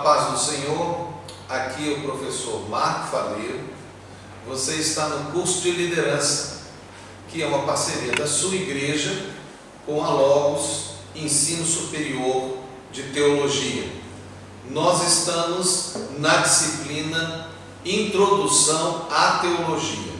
paz do Senhor, aqui é o professor Marco Faleiro. Você está no curso de liderança, que é uma parceria da sua igreja com a Logos Ensino Superior de Teologia. Nós estamos na disciplina Introdução à Teologia.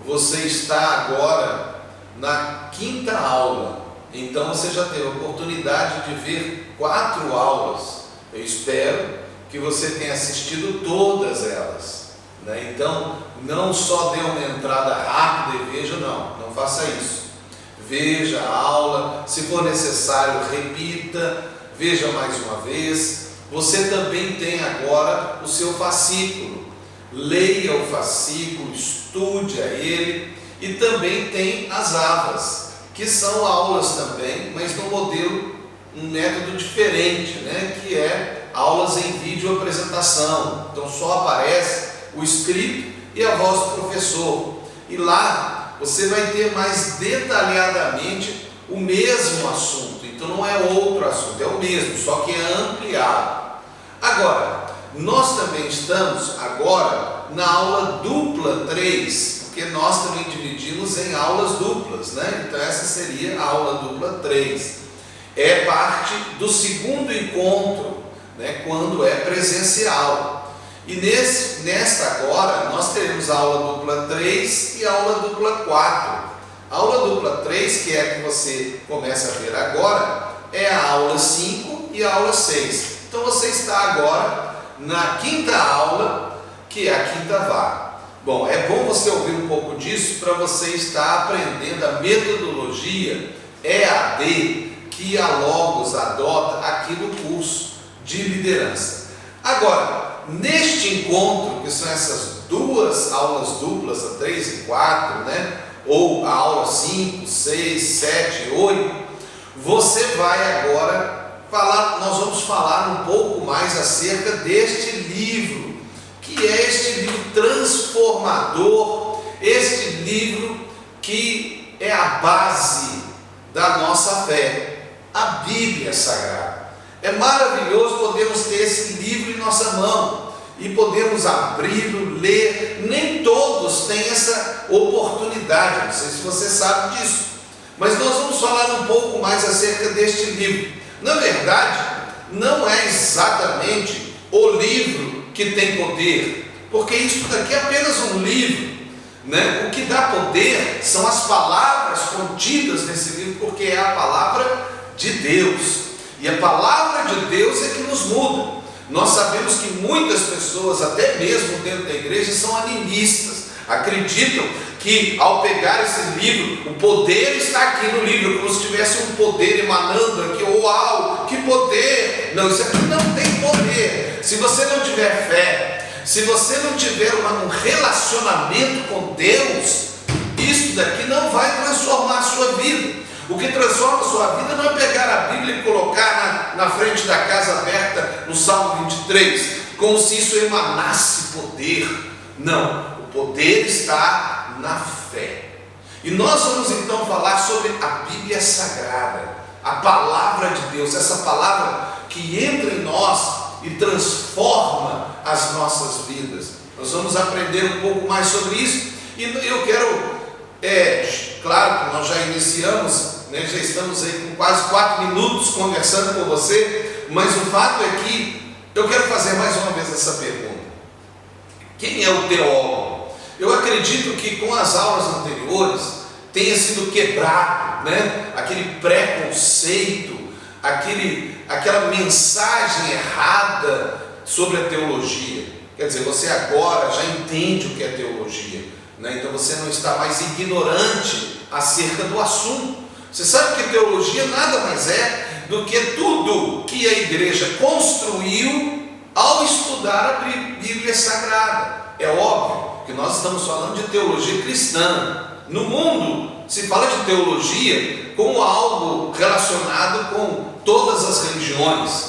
Você está agora na 5ª aula, então você já teve a oportunidade de ver 4 aulas. Eu espero que você tenha assistido todas elas, né? Então, não só dê uma entrada rápida e veja, não faça isso. Veja a aula, se for necessário, repita, veja mais uma vez. Você também tem agora o seu fascículo. Leia o fascículo, estude a ele, e também tem as avas, que são aulas também, mas no modelo, um método diferente, né? Que é aulas em vídeo apresentação. Então só aparece o escrito e a voz do professor, e lá você vai ter mais detalhadamente o mesmo assunto. Então não é outro assunto, é o mesmo, só que é ampliado. Agora, nós também estamos agora na aula dupla 3, porque nós também dividimos em aulas duplas, né? Então essa seria a aula dupla 3. É parte do segundo encontro, né? Quando é presencial. E nesta agora, nós teremos a aula dupla 3 e a aula dupla 4. A aula dupla 3, que é a que você começa a ver agora, é a aula 5 e a aula 6. Então você está agora na 5ª aula, que é a 5ª vara. Bom, é bom você ouvir um pouco disso para você estar aprendendo a metodologia EAD que a Logos adota aqui no curso de liderança. Agora, neste encontro, que são essas 2 aulas duplas, a 3 e 4, né? Ou a aula 5, 6, 7, 8, você vai agora nós vamos falar um pouco mais acerca deste livro, que é este livro transformador, este livro que é a base da nossa fé, a Bíblia Sagrada. É maravilhoso podermos ter esse livro em nossa mão e podemos abri-lo, ler. Nem todos têm essa oportunidade, não sei se você sabe disso, mas nós vamos falar um pouco mais acerca deste livro. Na verdade, não é exatamente o livro que tem poder, porque isso daqui é apenas um livro, né? O que dá poder são as palavras contidas nesse livro, porque é a palavra de Deus, e a palavra de Deus é que nos muda. Nós sabemos que muitas pessoas, até mesmo dentro da igreja, são animistas, acreditam que ao pegar esse livro, o poder está aqui no livro, como se tivesse um poder emanando aqui. Uau, que poder! Não, isso aqui não tem poder. Se você não tiver fé, se você não tiver um relacionamento com Deus, isso daqui não vai transformar a sua vida. O que transforma a sua vida não é pegar a Bíblia e colocar na frente da casa aberta no Salmo 23, como se isso emanasse poder. Não, o poder está na fé. E nós vamos então falar sobre a Bíblia Sagrada, a palavra de Deus, essa palavra que entra em nós e transforma as nossas vidas. Nós vamos aprender um pouco mais sobre isso, e eu quero, claro que nós já iniciamos, né, já estamos aí com quase 4 minutos conversando com você, mas o fato é que eu quero fazer mais uma vez essa pergunta: quem é o teólogo? Eu acredito que com as aulas anteriores tenha sido quebrado, né? Aquele preconceito, aquela mensagem errada sobre a teologia. Quer dizer, você agora já entende o que é teologia, né? Então você não está mais ignorante acerca do assunto. Você sabe que teologia nada mais é do que tudo que a igreja construiu ao estudar a Bíblia Sagrada. É óbvio que nós estamos falando de teologia cristã. No mundo se fala de teologia como algo relacionado com todas as religiões,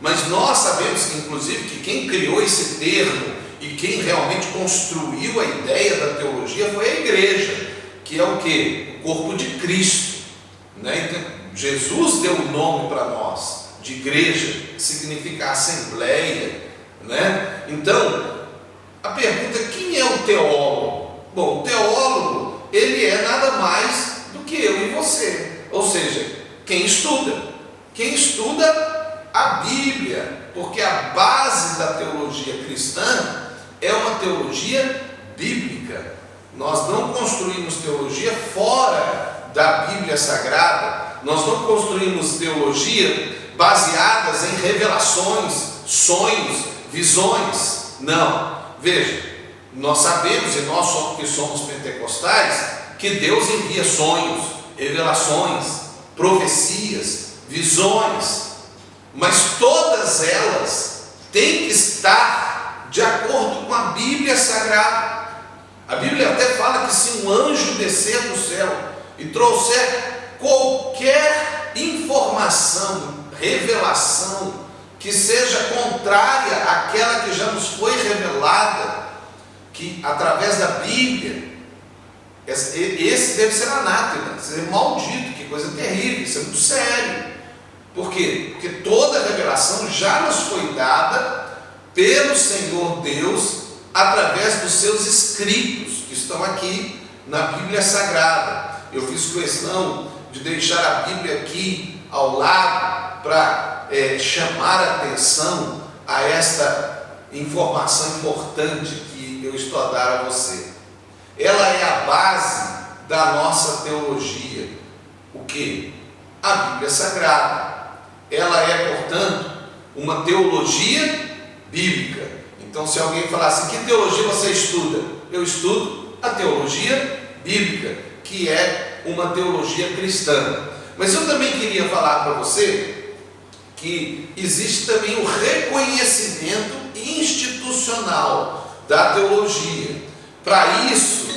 mas nós sabemos que, inclusive, que quem criou esse termo e quem realmente construiu a ideia da teologia foi a igreja, que é o quê? O corpo de Cristo, né? Então, Jesus deu o nome para nós de igreja, que significa assembleia, né? Então, a pergunta é: quem é o teólogo? Bom, o teólogo, ele é nada mais do que eu e você, ou seja, quem estuda a Bíblia, porque a base da teologia cristã é uma teologia bíblica. Nós não construímos teologia fora da Bíblia Sagrada, nós não construímos teologia baseadas em revelações, sonhos, visões. Não. Veja, nós sabemos, e nós que somos pentecostais, que Deus envia sonhos, revelações, profecias, visões, mas todas elas têm que estar de acordo com a Bíblia Sagrada. A Bíblia até fala que se um anjo descer do céu e trouxer qualquer informação, revelação, que seja contrária àquela que já nos foi revelada, que através da Bíblia, esse deve ser anátema, ser maldito, que coisa terrível, isso é muito sério. Por quê? Porque toda a revelação já nos foi dada pelo Senhor Deus através dos seus escritos, que estão aqui na Bíblia Sagrada. Eu fiz questão de deixar a Bíblia aqui ao lado para chamar a atenção a esta informação importante que eu estou a dar a você. Ela é a base da nossa teologia. O quê? A Bíblia Sagrada. Ela é, portanto, uma teologia bíblica. Então, se alguém falar assim: que teologia você estuda? Eu estudo a teologia bíblica, que é uma teologia cristã. Mas eu também queria falar para você que existe também o reconhecimento institucional da teologia. Para isso,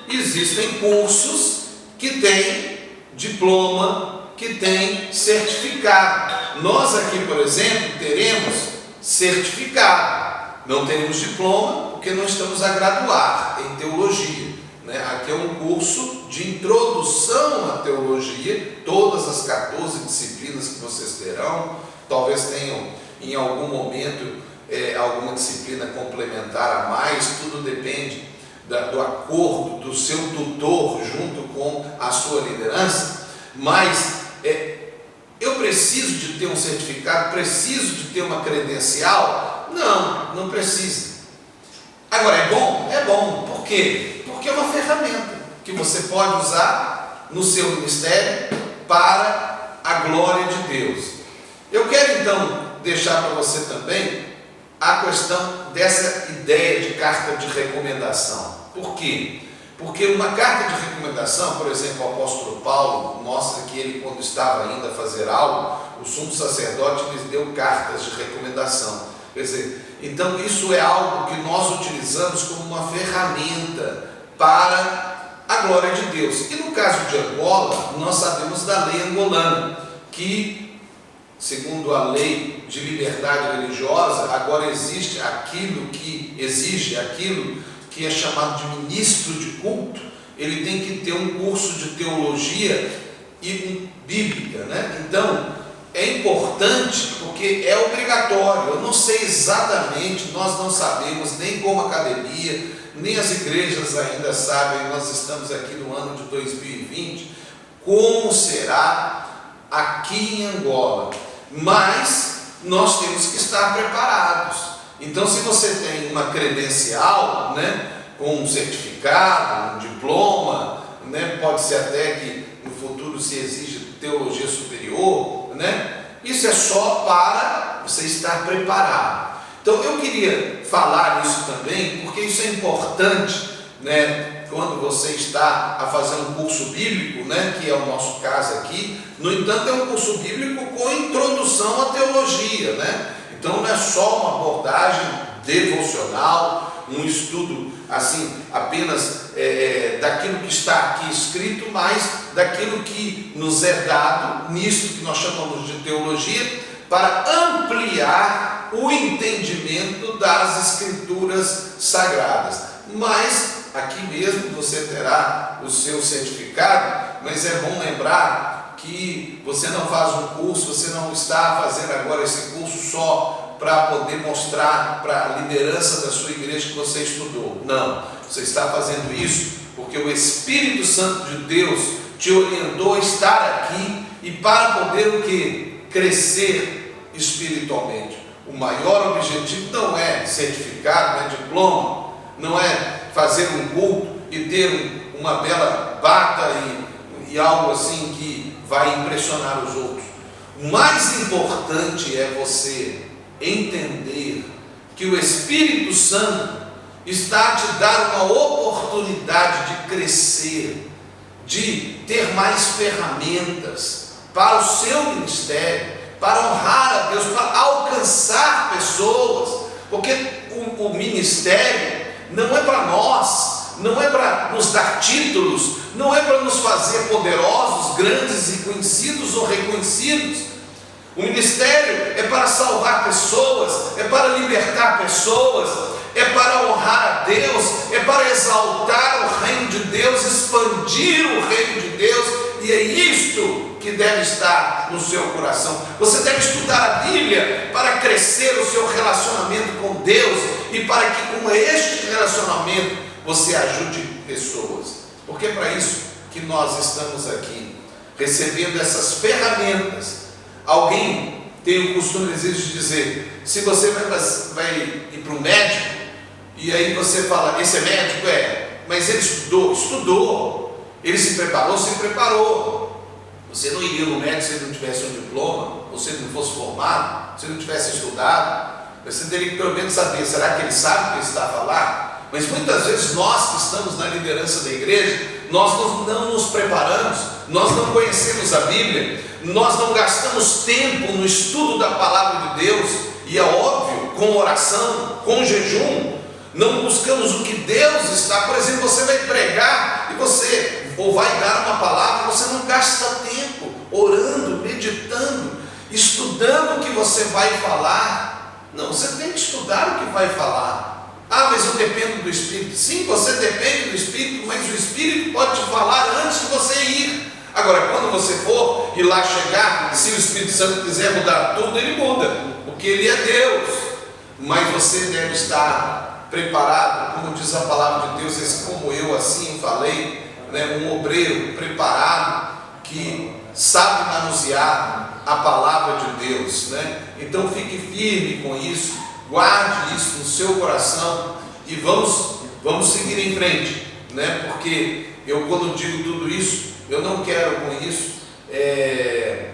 existem cursos que têm diploma, que têm certificado. Nós aqui, por exemplo, teremos certificado, não teremos diploma, porque não estamos a graduar em teologia, né? Aqui é um curso de introdução à teologia, todas as 14 disciplinas que vocês terão, talvez tenham em algum momento alguma disciplina complementar a mais, tudo depende do acordo do seu tutor junto com a sua liderança, mas eu preciso de ter um certificado, preciso de ter uma credencial? Não, não precisa. Agora, é bom? É bom. Por quê? Porque é uma ferramenta que você pode usar no seu ministério para a glória de Deus. Eu quero então deixar para você também a questão dessa ideia de carta de recomendação. Por quê? Porque uma carta de recomendação, por exemplo, o apóstolo Paulo mostra que ele, quando estava ainda a fazer algo, o sumo sacerdote lhes deu cartas de recomendação. Quer dizer, então isso é algo que nós utilizamos como uma ferramenta para a glória de Deus. E no caso de Angola, nós sabemos da lei angolana, que, segundo a lei de liberdade religiosa, agora existe aquilo que exige, aquilo que é chamado de ministro de culto. Ele tem que ter um curso de teologia e bíblica, né? Então, é importante porque é obrigatório. Eu não sei exatamente, nós não sabemos, nem como academia, nem as igrejas ainda sabem, nós estamos aqui no ano de 2020, como será aqui em Angola. Mas nós temos que estar preparados. Então, se você tem uma credencial, né, com um certificado, um diploma, né, pode ser até que no futuro se exija teologia superior, né, isso é só para você estar preparado. Então, eu queria falar isso também, porque isso é importante, né, quando você está a fazer um curso bíblico, né, que é o nosso caso aqui. No entanto, é um curso bíblico com introdução à teologia, né? Então não é só uma abordagem devocional, um estudo assim, apenas daquilo que está aqui escrito, mas daquilo que nos é dado, nisso que nós chamamos de teologia, para ampliar o entendimento das Escrituras Sagradas. Mas aqui mesmo você terá o seu certificado, mas é bom lembrar que você não faz um curso, você não está fazendo agora esse curso só para poder mostrar para a liderança da sua igreja que você estudou. Não, você está fazendo isso porque o Espírito Santo de Deus te orientou a estar aqui e para poder o quê? Crescer espiritualmente. O maior objetivo não é certificado, não é diploma, não é fazer um culto e ter uma bela bata e algo assim que vai impressionar os outros. O mais importante é você entender que o Espírito Santo está a te dar uma oportunidade de crescer, de ter mais ferramentas para o seu ministério, para honrar a Deus, para alcançar pessoas, porque o ministério não é para nós, não é para nos dar títulos, não é para nos fazer poderosos, grandes e conhecidos ou reconhecidos. O ministério é para salvar pessoas, é para libertar pessoas, é para honrar a Deus, é para exaltar o reino de Deus, expandir o reino de Deus, e é isto que deve estar no seu coração. Você deve estudar a Bíblia para crescer o seu relacionamento com Deus e para que com este relacionamento você ajude pessoas, porque é para isso que nós estamos aqui, recebendo essas ferramentas. Alguém tem o costume às vezes de dizer, se você vai ir para um médico, e aí você fala, esse é médico? Mas ele estudou, ele se preparou. Você não iria no médico se ele não tivesse um diploma, ou se ele não fosse formado, se ele não tivesse estudado. Você teria que pelo menos saber, será que ele sabe o que ele está a falar? Mas muitas vezes nós que estamos na liderança da igreja, nós não nos preparamos, nós não conhecemos a Bíblia, nós não gastamos tempo no estudo da palavra de Deus, e é óbvio, com oração, com jejum, não buscamos o que Deus está. Por exemplo, você vai pregar e você, ou vai dar uma palavra, você não gasta tempo orando, meditando, estudando o que você vai falar. Não, você tem que estudar o que vai falar. Mas eu dependo do Espírito. Sim, você depende do Espírito, mas o Espírito pode te falar antes de você ir. Agora, quando você for e lá chegar, se o Espírito Santo quiser mudar tudo, ele muda, porque ele é Deus. Mas você deve estar preparado, como diz a palavra de Deus, esse como eu assim falei, né, um obreiro preparado que sabe manusear a palavra de Deus, né? Então fique firme com isso, guarde isso no seu coração e vamos seguir em frente, né? Porque eu, quando digo tudo isso, eu não quero com isso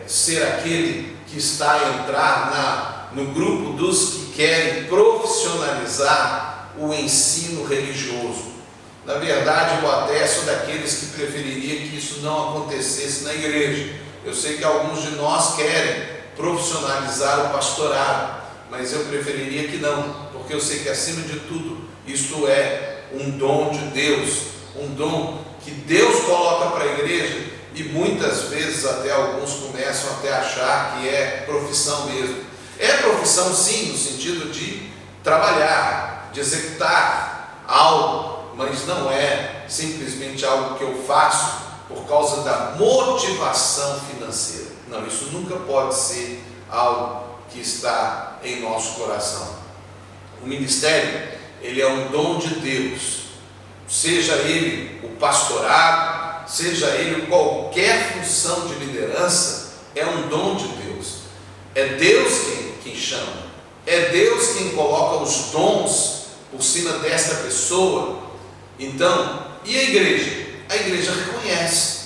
ser aquele que está a entrar no grupo dos que querem profissionalizar o ensino religioso. Na verdade, eu até sou daqueles que preferiria que isso não acontecesse na igreja. Eu sei que alguns de nós querem profissionalizar o pastorado, mas eu preferiria que não, porque eu sei que acima de tudo, isto é um dom de Deus, um dom que Deus coloca para a igreja, e muitas vezes até alguns começam até a achar que é profissão mesmo. É profissão sim, no sentido de trabalhar, de executar algo, mas não é simplesmente algo que eu faço por causa da motivação financeira. Não, isso nunca pode ser algo que está em nosso coração. O ministério, ele é um dom de Deus, seja ele o pastorado, seja ele qualquer função de liderança, é um dom de Deus. É Deus quem chama, é Deus quem coloca os dons por cima desta pessoa. Então, e a igreja? A igreja reconhece,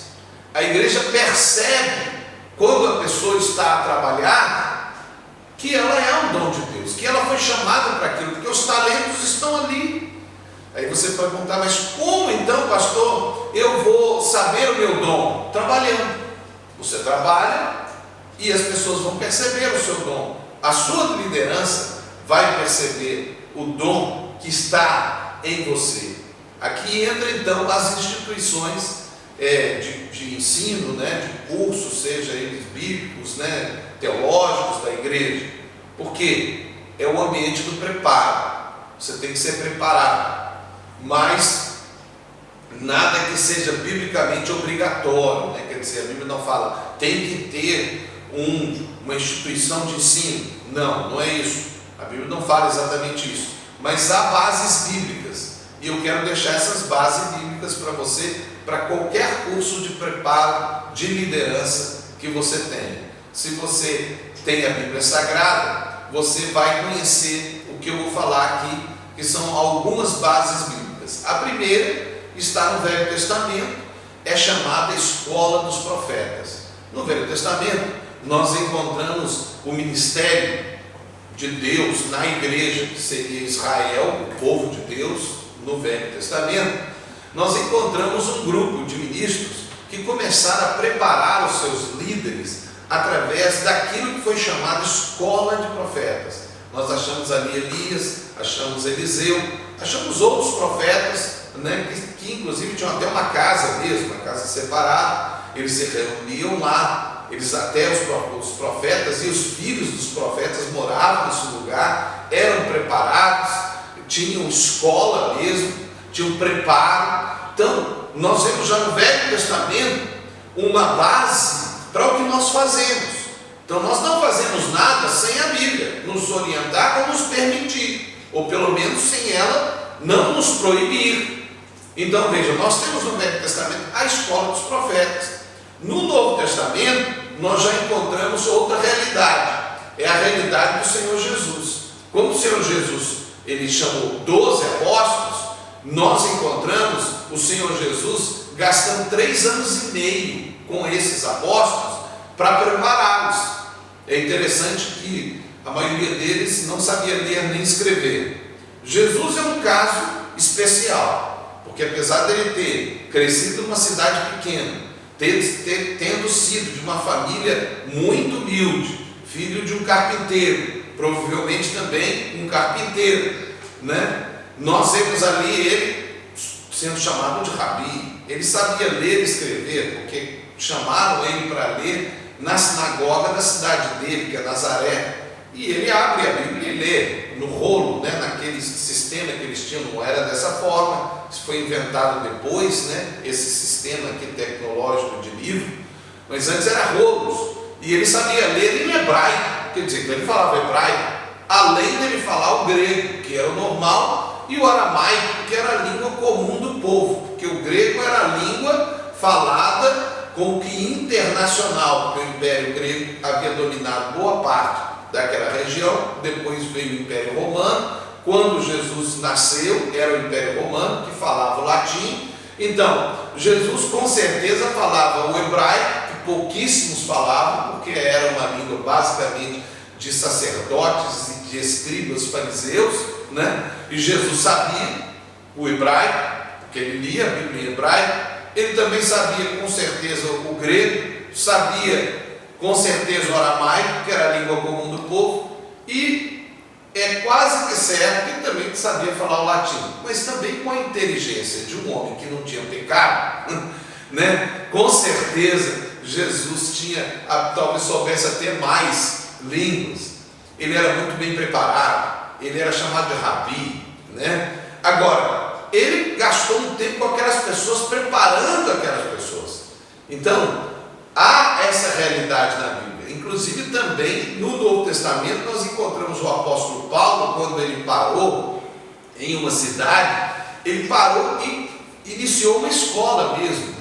a igreja percebe quando a pessoa está a trabalhar que ela é um dom de Deus, que ela foi chamada para aquilo, porque os talentos estão ali. Aí você pode perguntar, mas como então, pastor, eu vou saber o meu dom? Trabalhando. Você trabalha e as pessoas vão perceber o seu dom. A sua liderança vai perceber o dom que está em você. Aqui entra então as instituições de ensino, né, de cursos, seja eles bíblicos, né, teológicos da igreja, porque é o ambiente do preparo. Você tem que ser preparado, mas nada que seja biblicamente obrigatório, né? Quer dizer, a Bíblia não fala tem que ter uma instituição de ensino. Não, não é isso. A Bíblia não fala exatamente isso. Mas há bases bíblicas. E eu quero deixar essas bases bíblicas para você, para qualquer curso de preparo de liderança que você tenha. Se você tem a Bíblia Sagrada, você vai conhecer o que eu vou falar aqui, que são algumas bases bíblicas. A primeira está no Velho Testamento, é chamada Escola dos Profetas. No Velho Testamento, nós encontramos o ministério de Deus na igreja, que seria Israel, o povo de Deus, no Velho Testamento. Nós encontramos um grupo de ministros que começaram a preparar os seus líderes através daquilo que foi chamado Escola de Profetas. Nós achamos ali Elias, achamos Eliseu, achamos outros profetas, que inclusive tinham até uma casa mesmo, uma casa separada. Eles se reuniam lá, os profetas e os filhos dos profetas moravam nesse lugar, eram preparados, tinham escola mesmo, tinham preparo. Então, nós vemos já no Velho Testamento uma base para o que nós fazemos. Então, nós não fazemos nada sem a Bíblia nos orientar ou nos permitir, ou pelo menos sem ela não nos proibir. Então, veja, nós temos no Velho Testamento a escola dos profetas. No Novo Testamento, nós já encontramos outra realidade, é a realidade do Senhor Jesus. Quando o Senhor Jesus, ele chamou 12 apóstolos, nós encontramos o Senhor Jesus gastando 3 anos e meio com esses apóstolos para prepará-los. É interessante que a maioria deles não sabia ler nem escrever. Jesus é um caso especial, porque apesar dele ter crescido numa cidade pequena, tendo sido de uma família muito humilde, filho de um carpinteiro, provavelmente também um carpinteiro, nós vemos ali ele sendo chamado de rabi. Ele sabia ler e escrever, porque chamaram ele para ler na sinagoga da cidade dele, que é Nazaré. E ele abre a Bíblia e lê no rolo, naquele sistema que eles tinham. Não era dessa forma, isso foi inventado depois, esse sistema aqui tecnológico de livro, mas antes era rolos. E ele sabia ler em hebraico, quer dizer, ele falava hebraico, além dele falar o grego, que era o normal, e o aramaico, que era a língua comum do povo, porque o grego era a língua falada como que internacional, porque o Império Grego havia dominado boa parte daquela região. Depois veio o Império Romano. Quando Jesus nasceu, era o Império Romano, que falava o latim. Então, Jesus com certeza falava o hebraico, que pouquíssimos falavam, porque era uma língua basicamente de sacerdotes e de escribas fariseus, e Jesus sabia o hebraico, porque ele lia a Bíblia em hebraico. Ele também sabia com certeza o grego, sabia com certeza o aramaico, que era a língua comum do povo, e é quase que certo que ele também sabia falar o latim, mas também com a inteligência de um homem que não tinha pecado, com certeza Jesus tinha, talvez soubesse até mais línguas. Ele era muito bem preparado, ele era chamado de rabi, Agora, ele gastou um tempo com aquelas pessoas, preparando aquelas pessoas. Então, há essa realidade na Bíblia. Inclusive também no Novo Testamento nós encontramos o apóstolo Paulo, quando ele parou em uma cidade, ele parou e iniciou uma escola mesmo,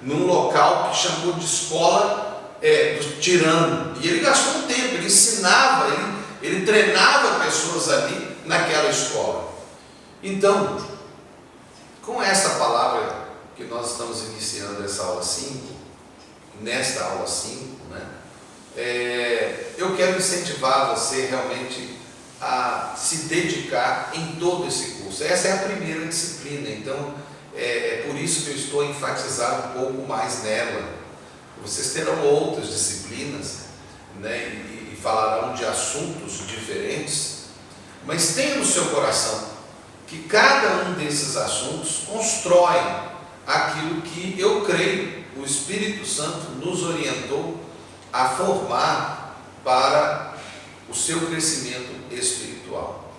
num local que chamou de escola do tirano. E ele gastou um tempo, ele ensinava, ele treinava pessoas ali naquela escola. Então, com essa palavra que nós estamos iniciando essa aula 5, nesta aula 5, eu quero incentivar você realmente a se dedicar em todo esse curso. Essa é a primeira disciplina, então é por isso que eu estou enfatizando um pouco mais nela. Vocês terão outras disciplinas, e falarão de assuntos diferentes, mas tenha no seu coração que cada um desses assuntos constrói aquilo que eu creio o Espírito Santo nos orientou a formar para o seu crescimento espiritual.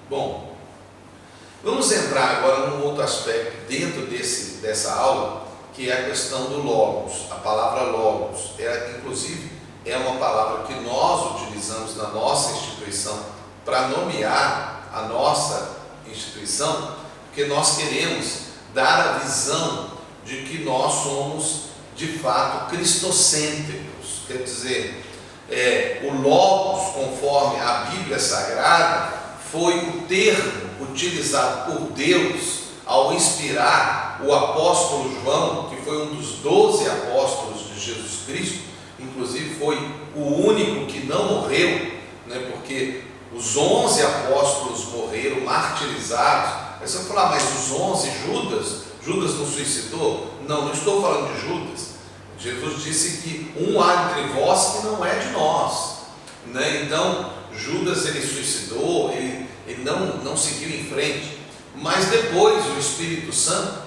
Bom, vamos entrar agora num outro aspecto dentro dessa aula, que é a questão do logos. A palavra logos, inclusive, é uma palavra que nós utilizamos na nossa instituição para nomear a nossa instituição, porque nós queremos dar a visão de que nós somos, de fato, cristocêntricos. Quer dizer, o logos, conforme a Bíblia Sagrada, foi o termo utilizado por Deus ao inspirar o apóstolo João, que foi um dos 12 apóstolos de Jesus Cristo, inclusive foi o único que não morreu, né, porque os 11 apóstolos morreram martirizados. Aí você vai falar, mas os 11, Judas não suicidou? Não estou falando de Judas. Jesus disse que um há entre vós que não é de nós, né? Então Judas ele suicidou, ele não seguiu em frente, mas depois o Espírito Santo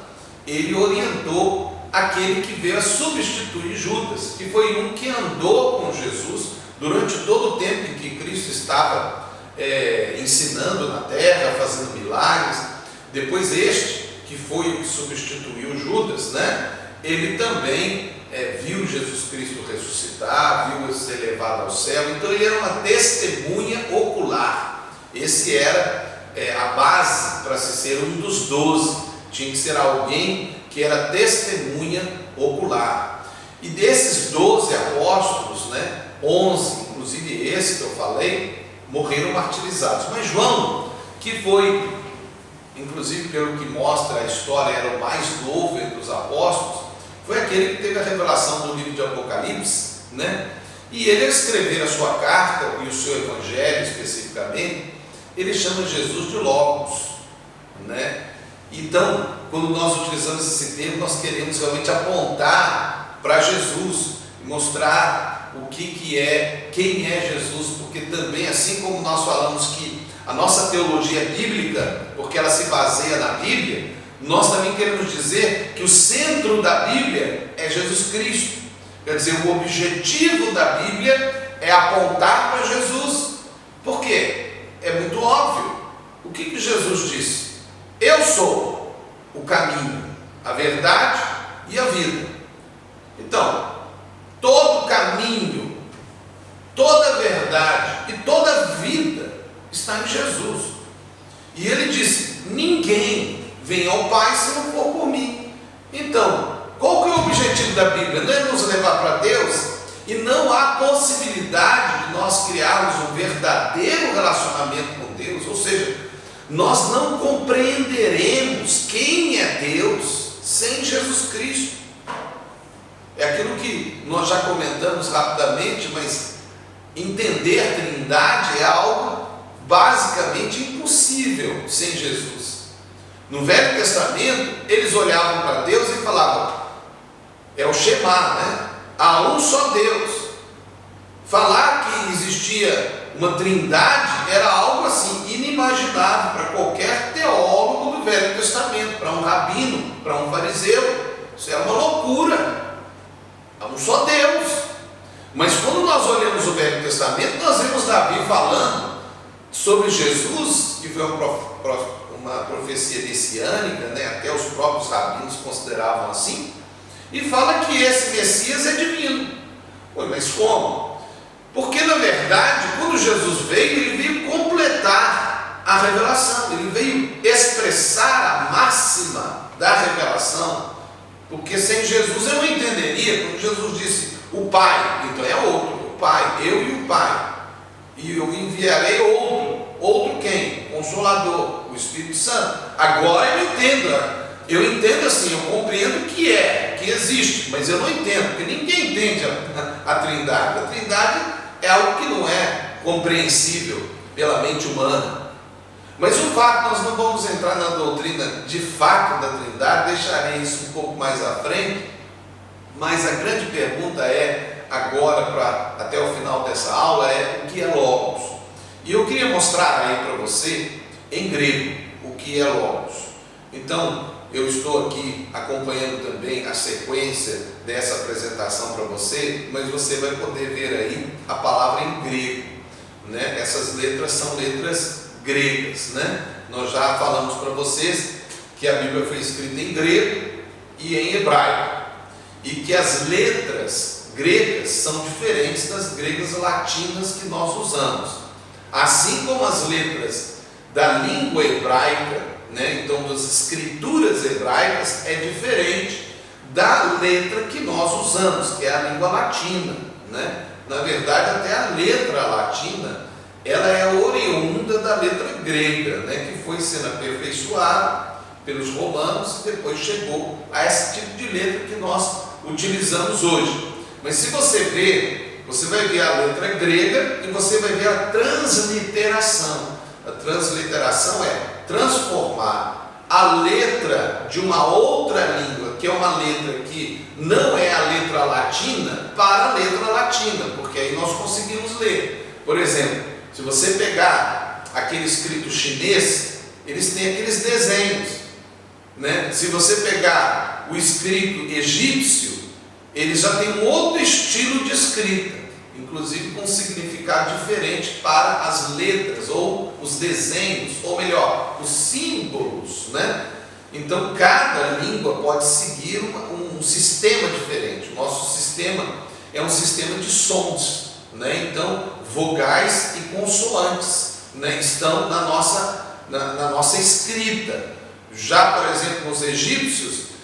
ele orientou aquele que veio a substituir Judas, que foi um que andou com Jesus durante todo o tempo em que Cristo estava ensinando na terra, fazendo milagres. Depois este, que foi o que substituiu Judas, né? Ele também viu Jesus Cristo ressuscitar, viu ele ser levado ao céu. Então ele era uma testemunha ocular. Esse era a base para se ser um dos 12. Tinha que ser alguém que era testemunha ocular. E desses 12 apóstolos, né, 11, inclusive esse que eu falei, morreram martirizados. Mas João, que foi, inclusive pelo que mostra a história, era o mais novo entre os apóstolos, foi aquele que teve a revelação do livro de Apocalipse, né? E ele, ao escrever a sua carta e o seu evangelho especificamente, ele chama Jesus de Logos, né? Então, quando nós utilizamos esse termo, nós queremos realmente apontar para Jesus, mostrar o que é, quem é Jesus, porque também, assim como nós falamos que a nossa teologia bíblica, porque ela se baseia na Bíblia, nós também queremos dizer que o centro da Bíblia é Jesus Cristo. Quer dizer, o objetivo da Bíblia é apontar para Jesus. Por quê? É muito óbvio. O que Jesus disse? Eu sou o caminho, a verdade e a vida. Então, todo caminho, toda verdade e toda vida está em Jesus. E ele disse: ninguém vem ao Pai se não for por mim. Então, qual que é o objetivo da Bíblia? Não é nos levar para Deus, e não há possibilidade de nós criarmos um verdadeiro relacionamento com Deus, ou seja, nós não compreenderemos quem é Deus sem Jesus Cristo. É aquilo que nós já comentamos rapidamente, mas entender a Trindade é algo basicamente impossível sem Jesus. No Velho Testamento, eles olhavam para Deus e falavam, é o Shema, né? Há um só Deus. Falar que existia uma trindade era algo assim inimaginável para qualquer teólogo do Velho Testamento, para um rabino, para um fariseu. Isso era uma loucura. Há um só Deus. Mas quando nós olhamos o Velho Testamento, nós vemos Davi falando sobre Jesus, que foi uma profecia messiânica, né? Até os próprios rabinos consideravam assim, e fala que esse Messias é divino. Ué, mas como? Porque na verdade, quando Jesus veio, ele veio completar a revelação, ele veio expressar a máxima da revelação, porque sem Jesus eu não entenderia. Quando Jesus disse o Pai, então é outro, o Pai, eu e o Pai, e eu enviarei outro quem? Consolador, o Espírito Santo. Agora eu entendo assim, eu compreendo que existe, mas eu não entendo, porque ninguém entende a Trindade. A Trindade é algo que não é compreensível pela mente humana. Mas o fato, nós não vamos entrar na doutrina de fato da Trindade, deixarei isso um pouco mais à frente, mas a grande pergunta agora, até o final dessa aula, o que é Logos? E eu queria mostrar aí para você, em grego, o que é Logos. Então, eu estou aqui acompanhando também a sequência dessa apresentação para você, mas você vai poder ver aí a palavra em grego, né? Essas letras são letras gregas, né? Nós já falamos para vocês que a Bíblia foi escrita em grego, e em hebraico, e que as letras gregas são diferentes das gregas latinas que nós usamos, assim como as letras da língua hebraica, né, então das escrituras hebraicas, é diferente da letra que nós usamos, que é a língua latina, né? Na verdade, até a letra latina, ela é oriunda da letra grega, né, que foi sendo aperfeiçoada pelos romanos e depois chegou a esse tipo de letra que nós utilizamos hoje. Mas se você ver, você vai ver a letra grega e você vai ver a transliteração. A transliteração é transformar a letra de uma outra língua, que é uma letra que não é a letra latina, para a letra latina, porque aí nós conseguimos ler. Por exemplo, se você pegar aquele escrito chinês, eles têm aqueles desenhos, né? Se você pegar o escrito egípcio, ele já tem um outro estilo de escrita, inclusive com um significado diferente para as letras, ou os desenhos, ou melhor, os símbolos, né? Então, cada língua pode seguir um sistema diferente. O nosso sistema é um sistema de sons, né? Então, vogais e consoantes, né, estão na nossa escrita. Já, por exemplo, nos egípcios,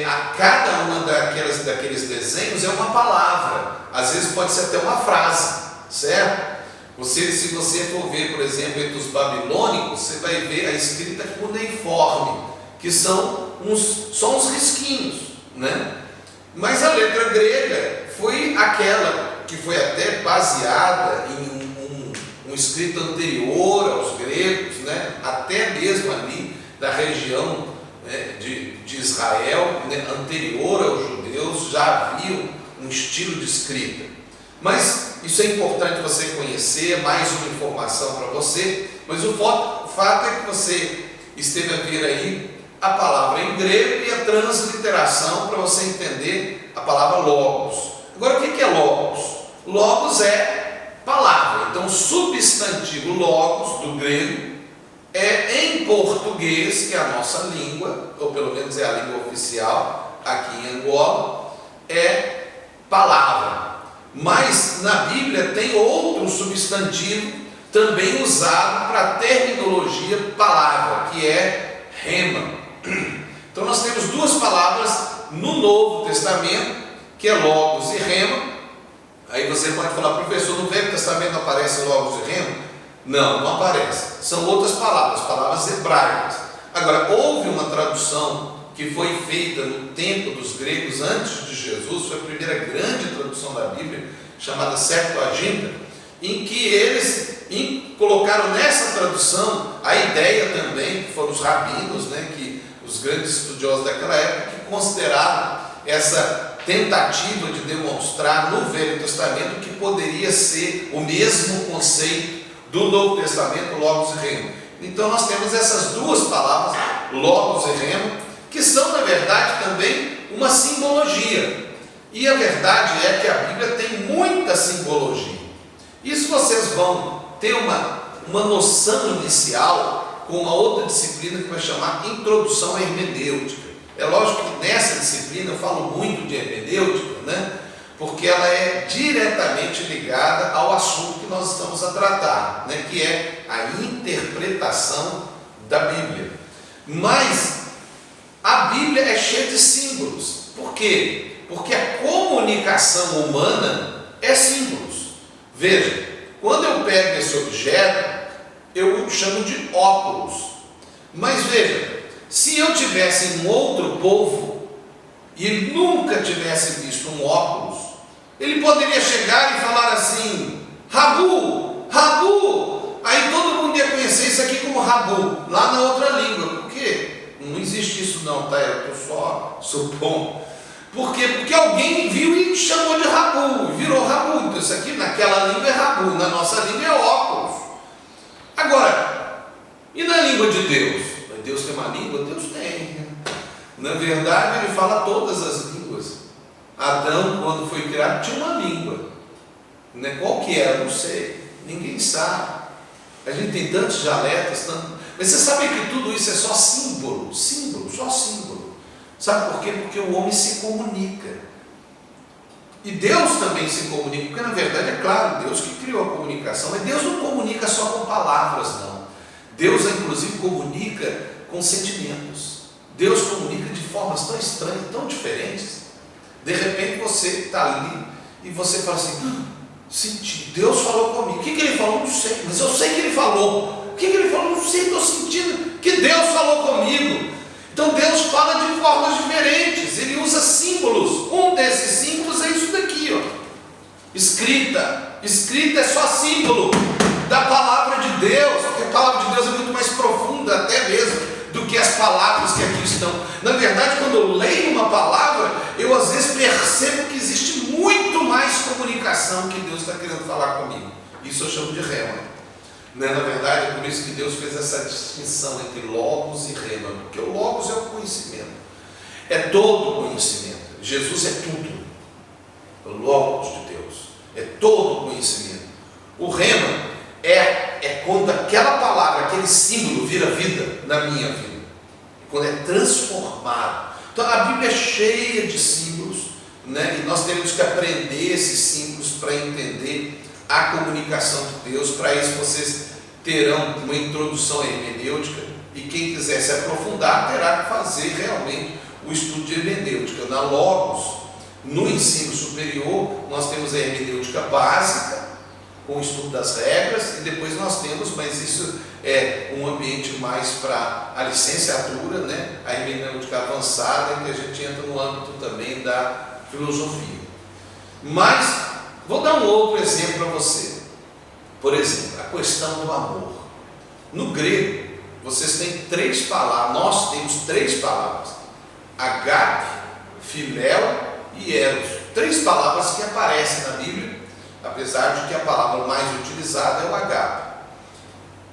a cada uma daqueles desenhos é uma palavra, às vezes pode ser até uma frase, certo? Se você for ver, por exemplo, entre os babilônicos, você vai ver a escrita cuneiforme, que são só uns risquinhos, né? Mas a letra grega foi aquela que foi até baseada em um escrito anterior aos gregos, né? Até mesmo ali da região, né, de Israel, né, anterior aos judeus, já havia um estilo de escrita. Mas isso é importante você conhecer, mais uma informação para você. Mas o fato é que você esteve a ver aí a palavra em grego e a transliteração para você entender a palavra logos. Agora, o que é logos? Logos é palavra. Então, o substantivo logos do grego é em português, que é a nossa língua, ou pelo menos é a língua oficial aqui em Angola, é palavra. Mas na Bíblia tem outro substantivo também usado para a terminologia palavra, que é rema. Então nós temos duas palavras no Novo Testamento, que é logos e rema. Aí você pode falar, professor, no Velho Testamento não aparece logos e rema? Não, não aparece. São outras palavras, palavras hebraicas. Agora, houve uma tradução que foi feita no tempo dos gregos antes de Jesus, foi a primeira grande tradução da Bíblia, chamada Septuaginta, em que eles colocaram nessa tradução a ideia também, que foram os rabinos, né, que os grandes estudiosos daquela época, que consideraram essa tentativa de demonstrar no Velho Testamento que poderia ser o mesmo conceito do Novo Testamento, logos e rema. Então nós temos essas duas palavras, logos e rema, que são na verdade também uma simbologia. E a verdade é que a Bíblia tem muita simbologia. Isso vocês vão ter uma noção inicial com uma outra disciplina que vai chamar Introdução à Hermenêutica. É lógico que nessa disciplina eu falo muito de hermenêutica, né? Porque ela é diretamente ligada ao assunto que nós estamos a tratar, né? Que é a interpretação da Bíblia. Mas a Bíblia é cheia de símbolos. Por quê? Porque a comunicação humana é símbolos. Veja, quando eu pego esse objeto, eu chamo de óculos. Mas veja, se eu tivesse um outro povo e ele nunca tivesse visto um óculos, ele poderia chegar e falar assim, Rabu, Rabu. Aí todo mundo ia conhecer isso aqui como Rabu, lá na outra língua. Por quê? Não existe isso não, tá? Eu estou só supondo. Por quê? Porque alguém viu e chamou de Rabu, virou Rabu. Então isso aqui naquela língua é Rabu, na nossa língua é óculos. Agora, e na língua de Deus? Deus tem uma língua? Deus tem. Na verdade, ele fala todas as línguas. Adão, quando foi criado, tinha uma língua. Né? Qual que era? Não sei. Ninguém sabe. A gente tem tantos dialetos, mas você sabe que tudo isso é só símbolo? Símbolo, só símbolo. Sabe por quê? Porque o homem se comunica. E Deus também se comunica, porque na verdade é claro, Deus que criou a comunicação, mas Deus não comunica só com palavras, não. Deus inclusive comunica com sentimentos. Deus comunica de formas tão estranhas, tão diferentes. De repente você está ali e você fala assim, senti, Deus falou comigo. O que ele falou? Não sei, mas eu sei que ele falou. O que ele falou? Não sei, estou sentindo que Deus falou comigo. Então Deus fala de formas diferentes, Ele usa símbolos. Um desses símbolos é isso daqui, ó. Escrita. Escrita é só símbolo da palavra de Deus, porque a palavra de Deus é muito mais profunda até mesmo do que as palavras que aqui estão. Na verdade, quando eu leio uma palavra, eu às vezes percebo que existe muito mais comunicação que Deus está querendo falar comigo. Isso eu chamo de rema. Na verdade, é por isso que Deus fez essa distinção entre logos e rema, porque o logos é o conhecimento, é todo conhecimento. Jesus é tudo, o logos de Deus é todo conhecimento. O rema é quando aquela palavra, aquele símbolo vira vida na minha vida, quando é transformado. Então a Bíblia é cheia de símbolos, né? E nós temos que aprender esses símbolos para entender a comunicação de Deus. Para isso vocês terão uma introdução à hermenêutica, e quem quiser se aprofundar terá que fazer realmente o estudo de hermenêutica. Na Logos, no ensino superior, nós temos a hermenêutica básica, com o estudo das regras, e depois nós temos, mas isso é um ambiente mais para a licenciatura, né? A hermenêutica avançada, em que a gente entra no âmbito também da filosofia. Mas vou dar um outro exemplo para você. Por exemplo, a questão do amor. No grego, vocês têm três palavras, nós temos três palavras: agape, filéu e eros. Três palavras que aparecem na Bíblia, apesar de que a palavra mais utilizada é o agape.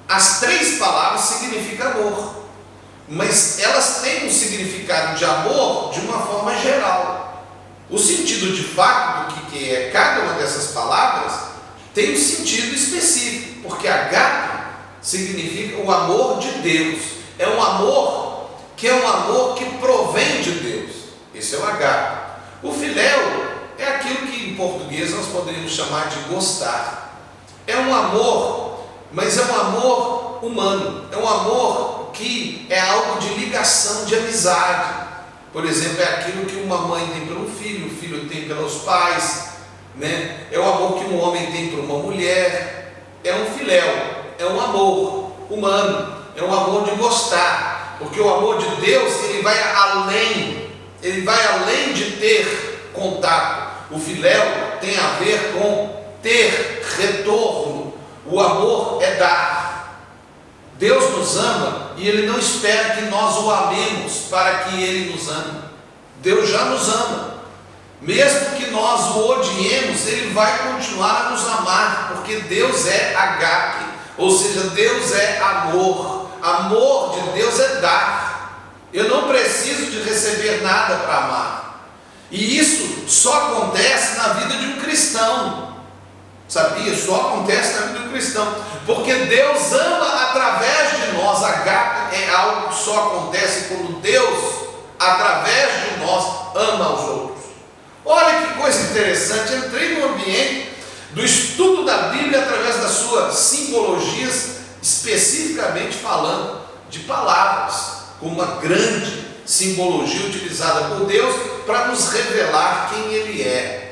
As três palavras significam amor, mas elas têm um significado de amor de uma forma geral. O sentido de fato do que é cada uma dessas palavras tem um sentido específico, porque agape significa o amor de Deus. É um amor que provém de Deus. Esse é o agape. O filéu é aquilo que em português nós poderíamos chamar de gostar. É um amor, mas é um amor humano. É um amor que é algo de ligação, de amizade. Por exemplo, é aquilo que uma mãe tem pelo filho, o filho tem pelos pais, né? É o amor que um homem tem por uma mulher. É um filéu, é um amor humano, é um amor de gostar, porque o amor de Deus, ele vai além de ter contato. O filéu tem a ver com ter retorno. O amor é dar. Deus nos ama e Ele não espera que nós o amemos para que Ele nos ame. Deus já nos ama. Mesmo que nós o odiemos, Ele vai continuar a nos amar, porque Deus é agape, ou seja, Deus é amor. Amor de Deus é dar. Eu não preciso de receber nada para amar. E isso só acontece na vida de um cristão. Sabia? Só acontece na vida do cristão, porque Deus ama através de nós. Agape é algo que só acontece quando Deus, através de nós, ama os outros. Olha que coisa interessante. Eu entrei no ambiente do estudo da Bíblia através das suas simbologias, especificamente falando de palavras, com uma grande simbologia utilizada por Deus para nos revelar quem Ele é.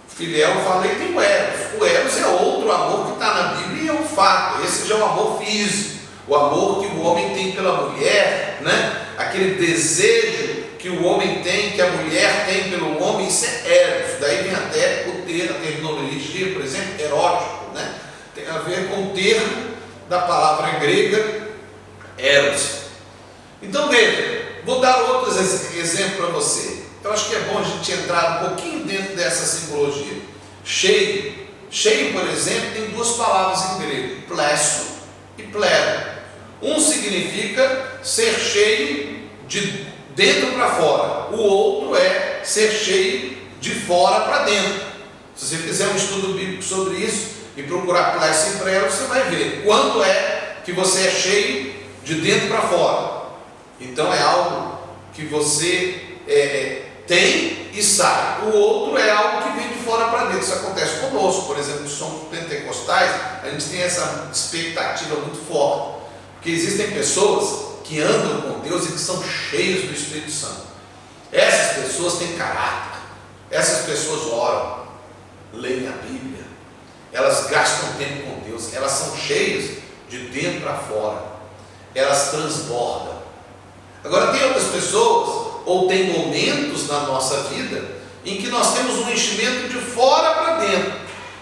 Filéu, eu falei, tem o eros. O eros é outro amor que está na Bíblia e é um fato. Esse já é o amor físico, o amor que o homem tem pela mulher, né? Aquele desejo que o homem tem, que a mulher tem pelo homem, isso é eros. Daí vem até o termo, a terminologia, por exemplo, erótico, né? Tem a ver com o termo da palavra grega eros. Então veja, vou dar outros exemplos para você. Eu acho que é bom a gente entrar um pouquinho dentro dessa simbologia. Cheio. Cheio, por exemplo, tem duas palavras em grego, plesso e plero. Um significa ser cheio de dentro para fora. O outro é ser cheio de fora para dentro. Se você fizer um estudo bíblico sobre isso e procurar plesso e plero, você vai ver quando é que você é cheio de dentro para fora. Então é algo que você tem e sai. O outro é algo que vem de fora para dentro. Isso acontece conosco, por exemplo, somos pentecostais, a gente tem essa expectativa muito forte, porque existem pessoas que andam com Deus e que são cheias do Espírito Santo. Essas pessoas têm caráter, essas pessoas oram, leem a Bíblia, elas gastam tempo com Deus, elas são cheias de dentro para fora, elas transbordam. Agora tem outras pessoas, ou tem momentos na nossa vida, em que nós temos um enchimento de fora para dentro.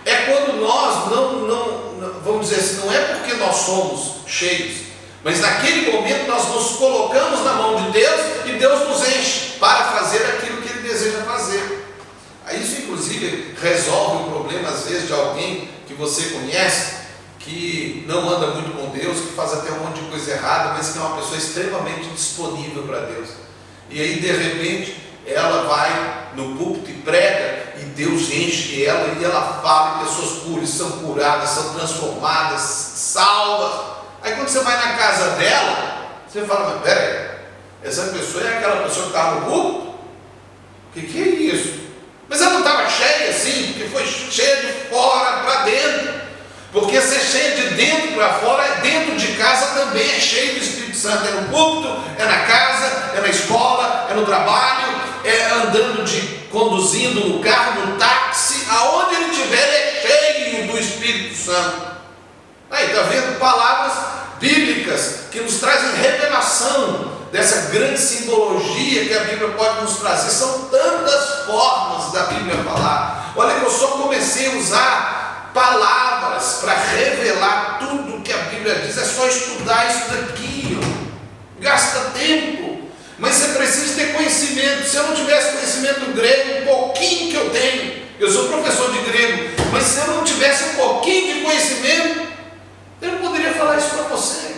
É quando nós não, vamos dizer assim, não é porque nós somos cheios, mas naquele momento nós nos colocamos na mão de Deus e Deus nos enche para fazer aquilo que Ele deseja fazer. Isso inclusive resolve o problema às vezes de alguém que você conhece, que não anda muito com Deus, que faz até um monte de coisa errada, mas que é uma pessoa extremamente disponível para Deus. E aí de repente ela vai no púlpito e prega, e Deus enche ela, e ela fala, e pessoas puras são curadas, são transformadas, salvas. Aí quando você vai na casa dela, você fala, mas peraí, essa pessoa é aquela pessoa que estava no púlpito? O que é isso? Mas ela não estava cheia assim, porque foi cheia de fora para dentro. Porque ser cheia de dentro para fora, dentro de casa também é cheio do Espírito Santo. É no púlpito, é na casa, é na escola, é no trabalho, é andando conduzindo no carro, no táxi, aonde ele estiver, é cheio do Espírito Santo. Aí, está vendo? Palavras bíblicas que nos trazem revelação dessa grande simbologia que a Bíblia pode nos trazer. São tantas formas da Bíblia falar. Olha que eu só comecei a usar palavras para revelar tudo que a Bíblia diz. É só estudar isso daqui, gasta tempo, mas você precisa ter conhecimento. Se eu não tivesse conhecimento do grego, um pouquinho que eu tenho, eu sou professor de grego, mas se eu não tivesse um pouquinho de conhecimento, eu não poderia falar isso para você.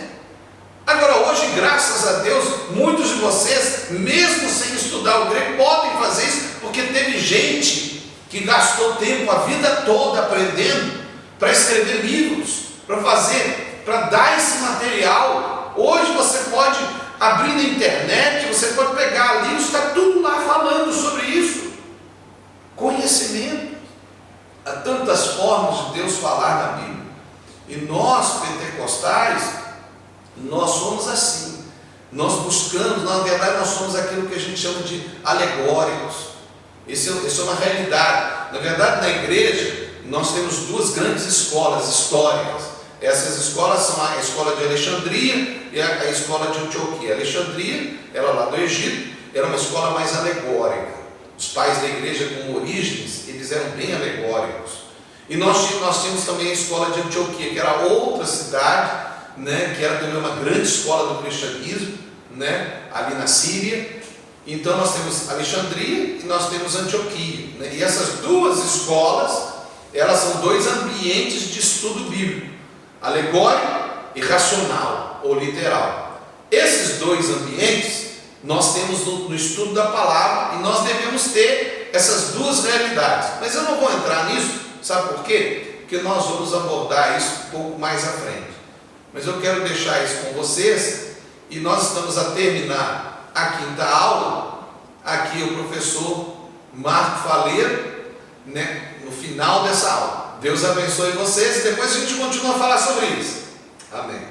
Agora hoje, graças a Deus, muitos de vocês, mesmo sem estudar o grego, podem fazer isso, porque teve gente que gastou tempo a vida toda aprendendo para escrever livros, para dar esse material. Hoje você pode abrir na internet, você pode pegar livros, está tudo lá falando sobre isso. Conhecimento. Há tantas formas de Deus falar na Bíblia. E nós, pentecostais, nós somos assim. Nós buscamos, na verdade nós somos aquilo que a gente chama de alegóricos. Isso é uma realidade. Na verdade, na igreja, nós temos duas grandes escolas históricas. Essas escolas são a escola de Alexandria e a escola de Antioquia. Alexandria era lá do Egito, era uma escola mais alegórica. Os pais da igreja com origens, eles eram bem alegóricos. E nós tínhamos também a escola de Antioquia, que era outra cidade, né, que era também uma grande escola do cristianismo, né, ali na Síria. Então nós temos Alexandria e nós temos Antioquia, né? E essas duas escolas, elas são dois ambientes de estudo bíblico, alegórico e racional ou literal. Esses dois ambientes nós temos no estudo da palavra, e nós devemos ter essas duas realidades. Mas eu não vou entrar nisso, sabe por quê? Porque nós vamos abordar isso um pouco mais à frente. Mas eu quero deixar isso com vocês, e nós estamos a terminar a quinta aula. Aqui o professor Marco Faleiro, né, no final dessa aula. Deus abençoe vocês, e depois a gente continua a falar sobre isso. Amém.